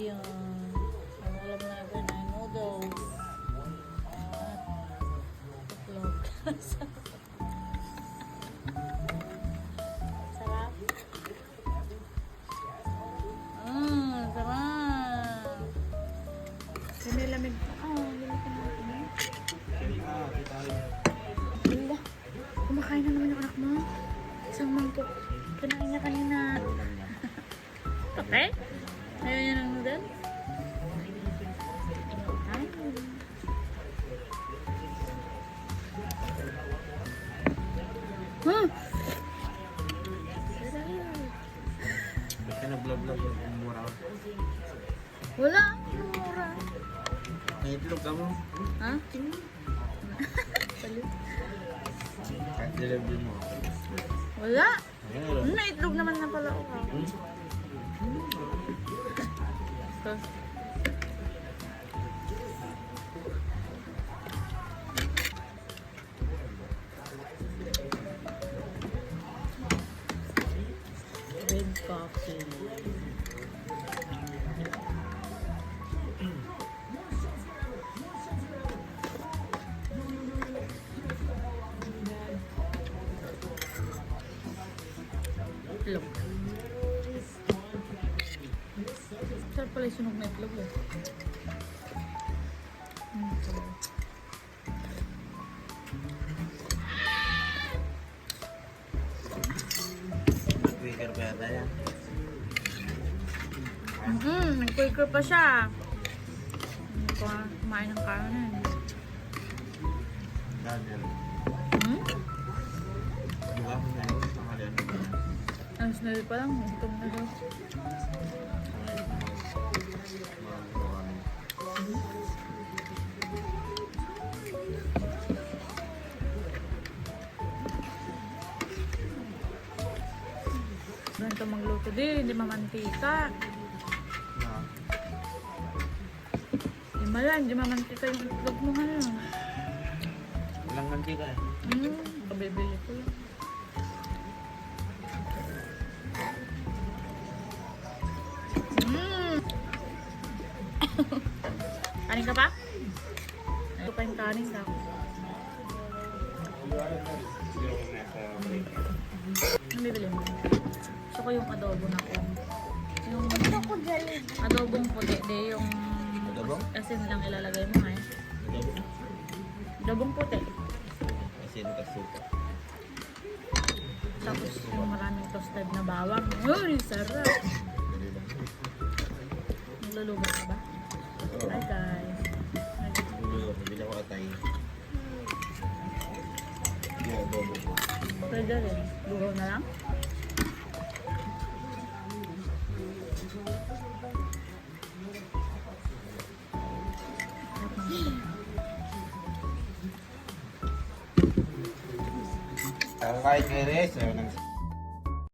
Yan. Ang ulam natin ay noodles. At itlog. Sarap. Sarap. Lamig pa. Lamig pa natin. Wala. Kumakain na naman yung anak mo. Isang mangkok. Kinain niya kanina. Okay? Ayaw niya ng noodles? Ay. Ba't ka nag-vlog-vlog yung mura? Wala. Mura. Naitlog ka mo? Ha? Salut. Kahit delivery mo. Wala. Meron. Naitlog naman na pala ako. Ito. Red coffee. Itlog. Sarap pala yung sunog na itlog eh. Quicker pa yata yan. Nag-quaker pa siya. Kumain ng kanin. Daniel. Di ba? Pangalan mo ba? Ang smell pa lang. Gutom na daw. Ganito magluto din. Hindi mamantika. Hindi mamantika yung itlog mo ngayon. Walang mantika eh. Pabibili ko lang. Kanin ka pa? Ito pa yung kanin ka. Ano bibili mo? Gusto ko yung adobo na ko. Yung adobong puti. Di yung asin lang ilalagay mo eh. Adobong puti. Asin ka suka. Tapos yung maraming toasted na bawang. Uy, sarap! Nagluluto ka ba? Hi guys. Nabila ko atay. Yung adobo. Pwede rin. Lugaw na lang? Kahit kay Rez,